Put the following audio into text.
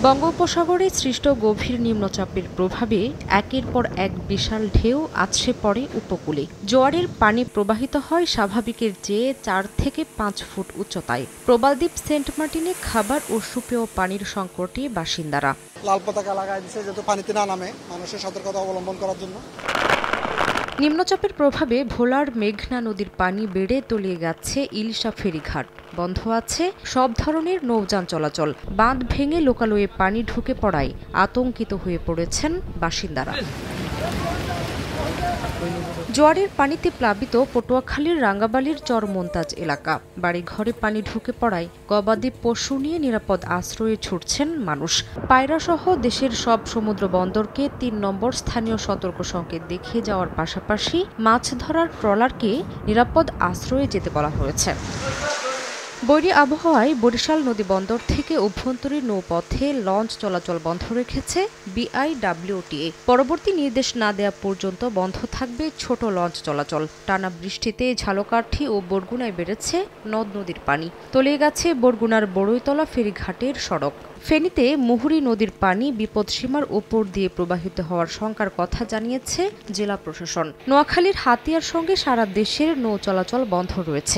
বঙ্গোপসাগরে সৃষ্ট গভীর নিম্নচাপের প্রভাবে একের পর এক বিশাল ঢেউ আছড়ে পড়ে উপকূলে। জোয়ারের পানি প্রবাহিত হয় স্বাভাবিকের চেয়ে ৪ থেকে ৫ ফুট উচ্চতায়। প্রবালদ্বীপ সেন্ট মার্টিনে খাবার ও সুপেয় পানির সংকটে বাসিন্দারা। লাল পতাকা লাগাই দিচ্ছে যাতে পানিতে না নামে, মানুষের সতর্কতা অবলম্বন করার জন্য। নিম্নচাপের প্রভাবে ভোলার মেঘনা নদীর পানি বেড়ে তলিয়ে গেছে ইলশা ফেরিঘাট। বন্ধ আছে সব ধরনের নৌযান চলাচল। বাঁধ ভেঙে লোকালয়ে পানি ঢুকে পড়ায় আতঙ্কিত হয়ে পড়েছেন বাসিন্দারা। জোয়ারের পানিতে প্লাবিত পটুয়াখালীর রাঙ্গাবালির চর মোন্তাজ এলাকা। বাড়িঘরে পানি ঢুকে পড়ায় গবাদি পশু নিয়ে নিরাপদ আশ্রয়ে ছুটছেন মানুষ। পায়রাসহ দেশের সব সমুদ্র বন্দরকে ৩ নম্বর স্থানীয় সতর্ক সংকেত দেখিয়ে যাওয়ার পাশাপাশি মাছ ধরার ট্রলারকে নিরাপদ আশ্রয়ে যেতে বলা হয়েছে। বৈরী আবহাওয়ায় বরিশাল নদী বন্দর থেকে অভ্যন্তরীণ নৌপথে লঞ্চ চলাচল বন্ধ রেখেছে বিআইডব্লিউটিএ। পরবর্তী নির্দেশ না দেওয়া পর্যন্ত বন্ধ থাকবে ছোট লঞ্চ চলাচল। টানা বৃষ্টিতে ঝালকাঠি ও বরগুনায় বেড়েছে নদ নদীর পানি। তলিয়ে গেছে বরগুনার বড়ইতলা ফেরিঘাটের সড়ক। ফেনীতে মুহুরী নদীর পানি বিপদসীমার ওপর দিয়ে প্রবাহিত হওয়ার শঙ্কার কথা জানিয়েছে জেলা প্রশাসন। নোয়াখালীর হাতিয়ার সঙ্গে সারা দেশের নৌ চলাচল বন্ধ রয়েছে।